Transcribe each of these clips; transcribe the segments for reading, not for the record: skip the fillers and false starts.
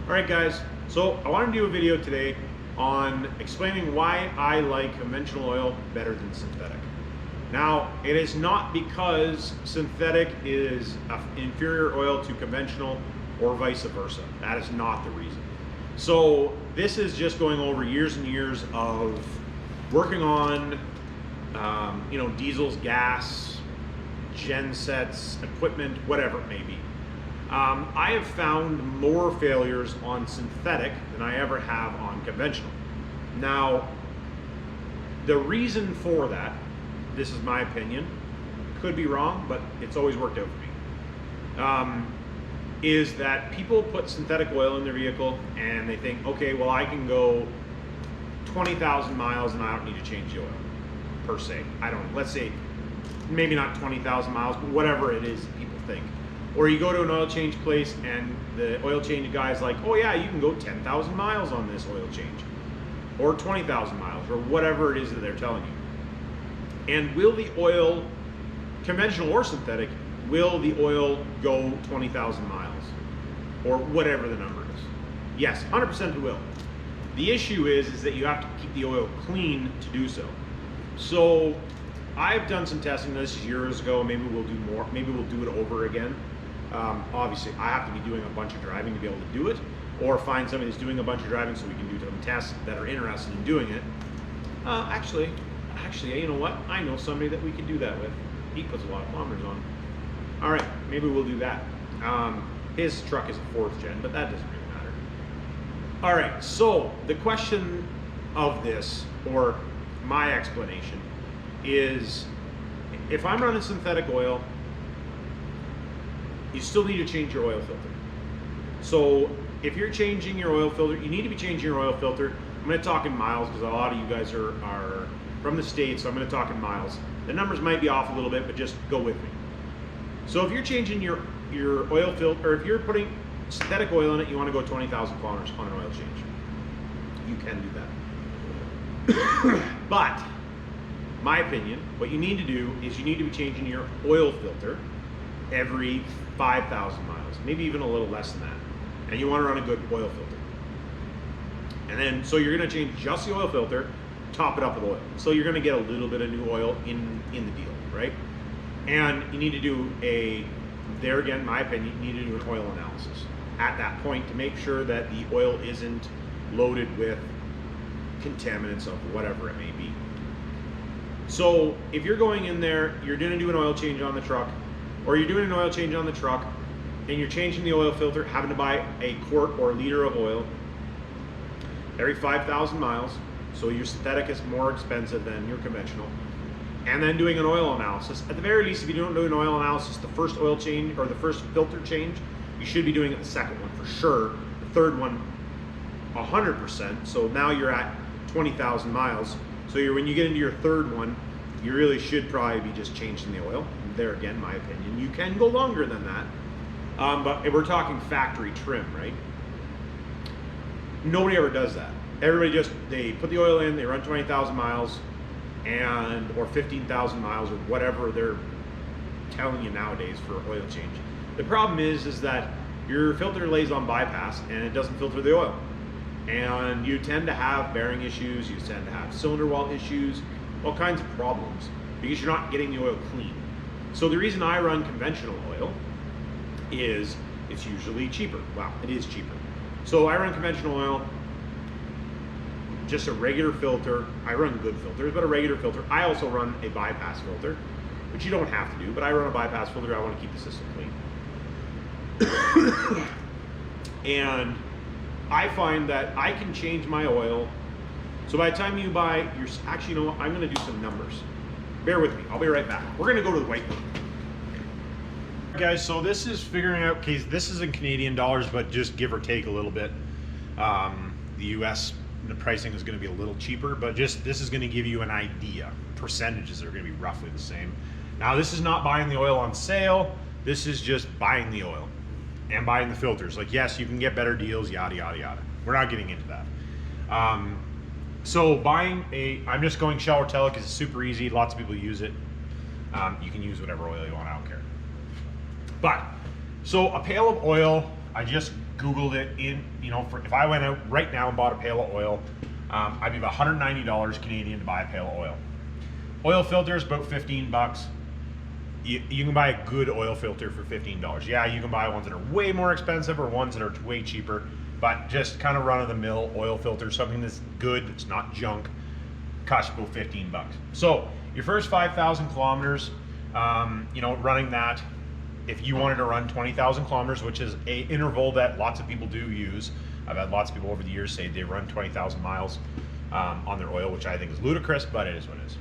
All right, guys, so I want to do a video today on explaining why I like conventional oil better than synthetic. Now, it is not because synthetic is an inferior oil to conventional or vice versa. That is not the reason. So this is just going over years and years of working on diesels, gas, gensets, equipment, whatever it may be. I have found more failures on synthetic than I ever have on conventional. Now, the reason for that, this is my opinion, could be wrong, but it's always worked out for me, is that people put synthetic oil in their vehicle and they think, okay, well, I can go 20,000 miles and I don't need to change the oil, per se. I don't, let's say, maybe not 20,000 miles, but whatever it is that people think. Or you go to an oil change place and the oil change guy is like, oh yeah, you can go 10,000 miles on this oil change. Or 20,000 miles, or whatever it is that they're telling you. And will the oil, conventional or synthetic, will the oil go 20,000 miles? Or whatever the number is. Yes, 100% it will. The issue is that you have to keep the oil clean to do so. So I've done some testing, this is years ago, maybe we'll do more, maybe we'll do it over again. Obviously, I have to be doing a bunch of driving to be able to do it, or find somebody who's doing a bunch of driving so we can do some tests that are interested in doing it. Actually, you know what? I know somebody that we can do that with. He puts a lot of kilometers on. All right, maybe we'll do that. His truck is a 4th gen, but that doesn't really matter. All right, so the question of this, or my explanation, is if I'm running synthetic oil, you still need to change your oil filter. So if you're changing your oil filter, you need to be changing your oil filter. I'm going to talk in miles because a lot of you guys are from the States, so I'm going to talk in miles. The numbers might be off a little bit, but just go with me. So if you're changing your oil filter, or if you're putting synthetic oil in it, you want to go 20,000 kilometers on an oil change. You can do that. But my opinion, what you need to do is you need to be changing your oil filter every 5,000 miles, maybe even a little less than that. And you want to run a good oil filter. And then, so you're going to change just the oil filter, top it up with oil. So you're going to get a little bit of new oil in the deal, right? And you need to do there again, my opinion, you need to do an oil analysis at that point to make sure that the oil isn't loaded with contaminants of whatever it may be. So if you're going in there, you're going to do an oil change on the truck, or you're doing an oil change on the truck and you're changing the oil filter, having to buy a quart or a liter of oil every 5,000 miles. So your synthetic is more expensive than your conventional. And then doing an oil analysis. At the very least, if you don't do an oil analysis, the first oil change or the first filter change, you should be doing it the second one for sure. The third one, 100%. So now you're at 20,000 miles. So when you get into your third one, you really should probably be just changing the oil. There again, my opinion. You can go longer than that, but we're talking factory trim, right? Nobody ever does that. Everybody they put the oil in, they run 20,000 miles, or 15,000 miles, or whatever they're telling you nowadays for oil change. The problem is that your filter lays on bypass and it doesn't filter the oil. And you tend to have bearing issues, you tend to have cylinder wall issues, all kinds of problems, because you're not getting the oil clean. So the reason I run conventional oil is it's usually cheaper. Wow, it is cheaper. So I run conventional oil, just a regular filter. I run good filters, but a regular filter. I also run a bypass filter, which you don't have to do, but I run a bypass filter. I want to keep the system clean. And I find that I can change my oil. So by the time you buy your, actually, you know what? I'm going to do some numbers. Bear with me. I'll be right back. We're going to go to the whiteboard. Guys, so this is figuring out, okay, this is in Canadian dollars, but just give or take a little bit. The US, the pricing is going to be a little cheaper, but just this is going to give you an idea. Percentages are going to be roughly the same. Now, this is not buying the oil on sale. This is just buying the oil and buying the filters. Like, yes, you can get better deals, yada, yada, yada. We're not getting into that. So buying I'm just going Shell or Tele because it's super easy. Lots of people use it. You can use whatever oil you want, I don't care. But, so a pail of oil, I just Googled it in, if I went out right now and bought a pail of oil, I'd be about $190 Canadian to buy a pail of oil. Oil filter is about 15 bucks. You can buy a good oil filter for $15. Yeah, you can buy ones that are way more expensive or ones that are way cheaper, but just kind of run-of-the-mill oil filter, something that's good, it's not junk, costs you about 15 bucks. So your first 5,000 kilometers, running that, if you wanted to run 20,000 kilometers, which is a interval that lots of people do use. I've had lots of people over the years say they run 20,000 miles on their oil, which I think is ludicrous, but it is what it is.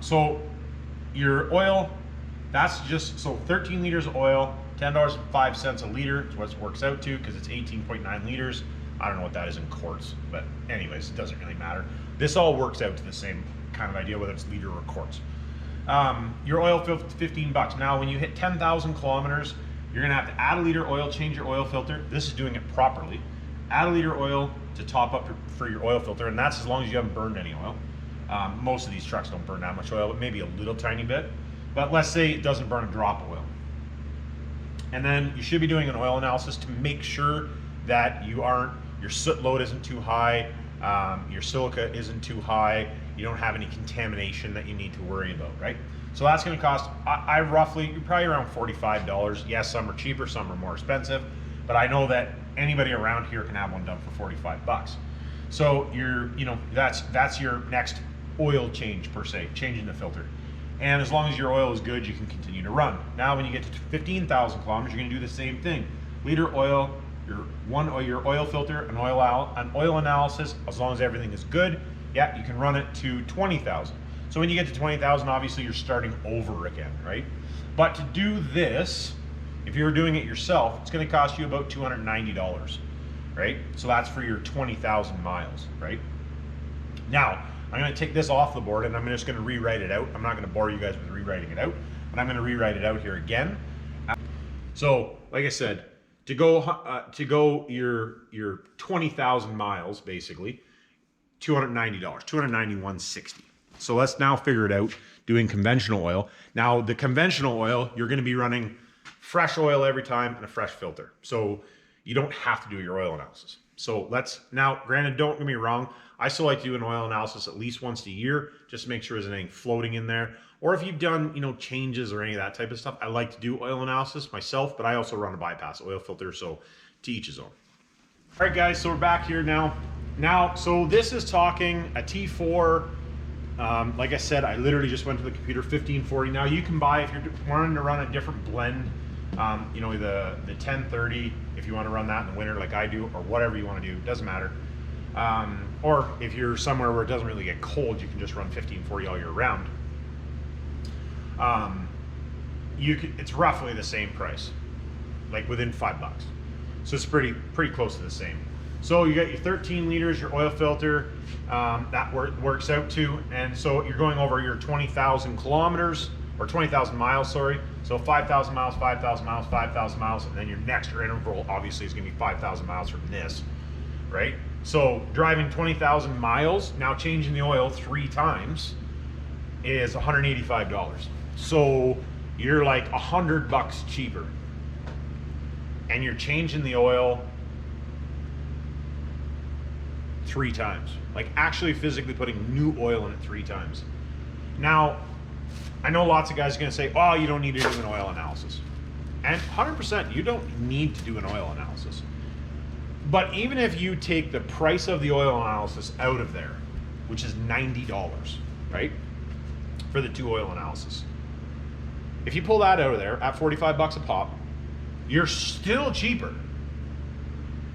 So your oil, that's just, so 13 liters of oil, $10.05 a liter is what it works out to, because it's 18.9 liters. I don't know what that is in quarts, but anyways, it doesn't really matter. This all works out to the same kind of idea, whether it's liter or quarts. Your oil 15 bucks. Now, when you hit 10,000 kilometers, you're gonna have to add a liter oil, change your oil filter. This is doing it properly. Add a liter oil to top up for your oil filter, and that's as long as you haven't burned any oil. Most of these trucks don't burn that much oil, but maybe a little tiny bit. But let's say it doesn't burn a drop of oil. And then you should be doing an oil analysis to make sure that your soot load isn't too high, your silica isn't too high, you don't have any contamination that you need to worry about, right? So that's gonna cost, you're probably around $45. Yes, some are cheaper, some are more expensive, but I know that anybody around here can have one done for 45 bucks. So that's your next oil change per se, changing the filter. And as long as your oil is good, you can continue to run. Now, when you get to 15,000 kilometers, you're gonna do the same thing. Liter oil, your oil filter, an oil analysis, as long as everything is good, yeah, you can run it to 20,000. So when you get to 20,000, obviously you're starting over again, right? But to do this, if you're doing it yourself, it's gonna cost you about $290, right? So that's for your 20,000 miles, right? Now, I'm gonna take this off the board and I'm just gonna rewrite it out. I'm not gonna bore you guys with rewriting it out, but I'm gonna rewrite it out here again. So, like I said, to go your 20,000 miles, basically, $290, $291.60. So let's now figure it out doing conventional oil. Now, the conventional oil, you're gonna be running fresh oil every time and a fresh filter. So you don't have to do your oil analysis. So now, granted, don't get me wrong, I still like to do an oil analysis at least once a year, just to make sure there's anything floating in there. Or if you've done, changes or any of that type of stuff, I like to do oil analysis myself, but I also run a bypass oil filter, so to each his own. All right, guys, so we're back here now. So this is talking a T4. Like I said, I literally just went to the computer, 1540. Now you can buy, if you're wanting to run a different blend, the 1030, if you want to run that in the winter like I do, or whatever you want to do, doesn't matter. Or if you're somewhere where it doesn't really get cold, you can just run 1540 all year round. It's roughly the same price, like within $5. So it's pretty close to the same. So you got your 13 liters, your oil filter, that works out to, and so you're going over your 20,000 kilometers, or 20,000 miles, sorry. So 5,000 miles, 5,000 miles, 5,000 miles, and then your next interval obviously is gonna be 5,000 miles from this, right? So driving 20,000 miles, now changing the oil 3 times, is $185. So you're like $100 cheaper. And you're changing the oil 3 times. Like actually physically putting new oil in it 3 times. Now, I know lots of guys are gonna say, oh, you don't need to do an oil analysis. And 100%, you don't need to do an oil analysis. But even if you take the price of the oil analysis out of there, which is $90, right? For the 2 oil analysis. If you pull that out of there at 45 bucks a pop, you're still cheaper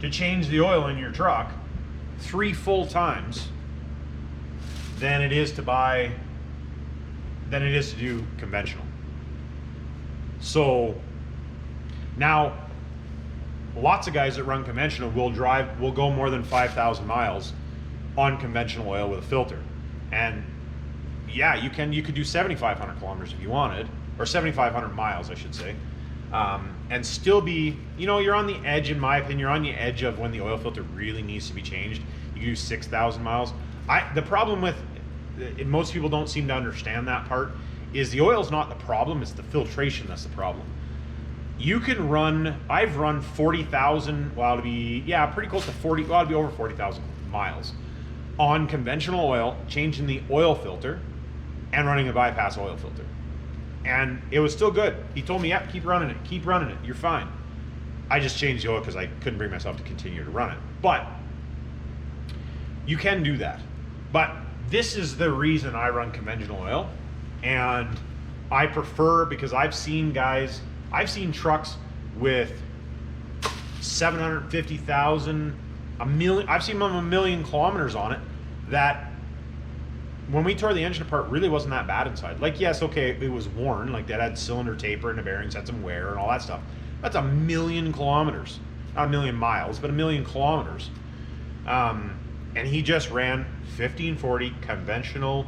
to change the oil in your truck 3 full times than it is to do conventional. So now lots of guys that run conventional will go more than 5,000 miles on conventional oil with a filter. And yeah, you could do 7,500 kilometers if you wanted, or 7,500 miles, I should say. And still be, you're on the edge, in my opinion, you're on the edge of when the oil filter really needs to be changed. You can do 6,000 miles. The problem with, most people don't seem to understand that part, is the oil's not the problem, it's the filtration that's the problem. you can run, I've run 40,000, well, it'll be, yeah, pretty close to 40, well, it'll be over 40,000 miles on conventional oil, changing the oil filter and running a bypass oil filter. And it was still good. He told me, yeah, keep running it, you're fine. I just changed the oil because I couldn't bring myself to continue to run it. But you can do that. But this is the reason I run conventional oil. And I prefer, because I've seen trucks with 750,000, a million, I've seen them 1,000,000 kilometers on it, that when we tore the engine apart, really wasn't that bad inside. Like, yes, okay, it was worn, like that had cylinder taper and the bearings had some wear and all that stuff. That's 1,000,000 kilometers. Not 1,000,000 miles, but 1,000,000 kilometers. And he just ran 1540 conventional,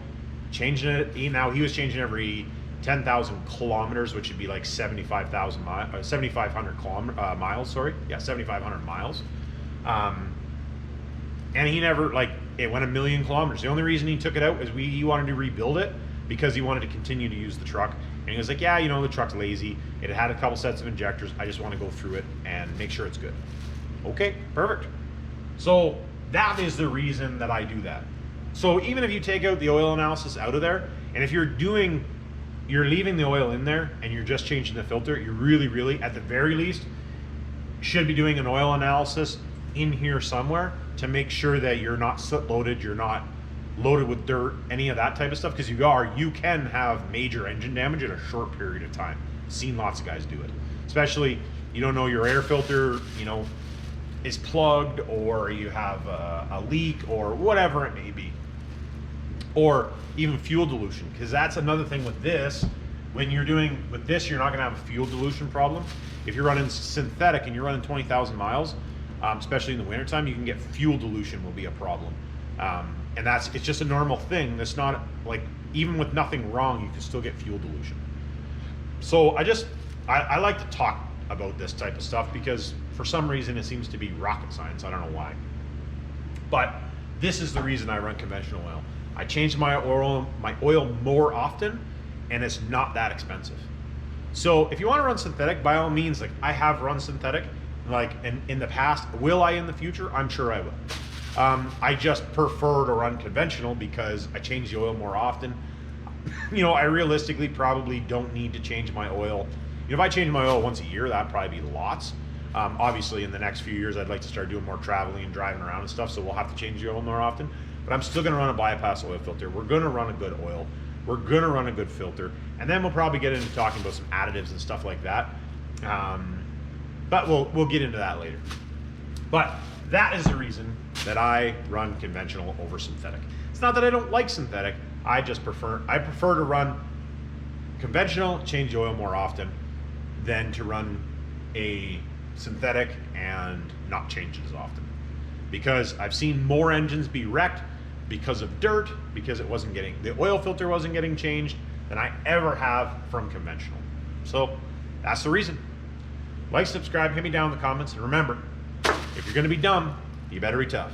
changing it. Now he was changing every 10,000 kilometers, which would be like 7,500 miles. Sorry, yeah, 7,500 miles. And he never, like, it went 1,000,000 kilometers. The only reason he took it out is he wanted to rebuild it because he wanted to continue to use the truck. And he was like, yeah, you know, the truck's lazy. It had a couple sets of injectors. I just want to go through it and make sure it's good. Okay, perfect. So that is the reason that I do that. So even if you take out the oil analysis out of there, and if you're leaving the oil in there and you're just changing the filter, you really, at the very least, should be doing an oil analysis in here somewhere to make sure that you're not soot loaded, you're not loaded with dirt, any of that type of stuff, because you can have major engine damage in a short period of time. Seen lots of guys do it. Especially, you don't know your air filter, you know, is plugged, or you have a leak, or whatever it may be. Or even fuel dilution, because that's another thing with this. When you're doing with this, you're not going to have a fuel dilution problem. If you're running synthetic and you're running 20,000 miles, especially in the wintertime, you can get fuel dilution will be a problem. And it's just a normal thing. That's not like, even with nothing wrong, you can still get fuel dilution. So I like to talk about this type of stuff because for some reason it seems to be rocket science. I don't know why. But this is the reason I run conventional oil. I change my oil more often, and it's not that expensive. So if you want to run synthetic, by all means, like I have run synthetic, like in the past. Will I in the future? I'm sure I will. I just prefer to run conventional because I change the oil more often. You know, I realistically probably don't need to change my oil. You know, if I change my oil once a year, that'd probably be lots. Obviously, in the next few years, I'd like to start doing more traveling and driving around and stuff, so we'll have to change the oil more often. But I'm still going to run a bypass oil filter. We're going to run a good oil. We're going to run a good filter. And then we'll probably get into talking about some additives and stuff like that. But we'll get into that later. But that is the reason that I run conventional over synthetic. It's not that I don't like synthetic. I prefer to run conventional, change the oil more often, than to run a synthetic and not change it as often. Because I've seen more engines be wrecked because of dirt, because the oil filter wasn't getting changed, than I ever have from conventional. So that's the reason. Like, subscribe, hit me down in the comments, and remember, if you're gonna be dumb, you better be tough.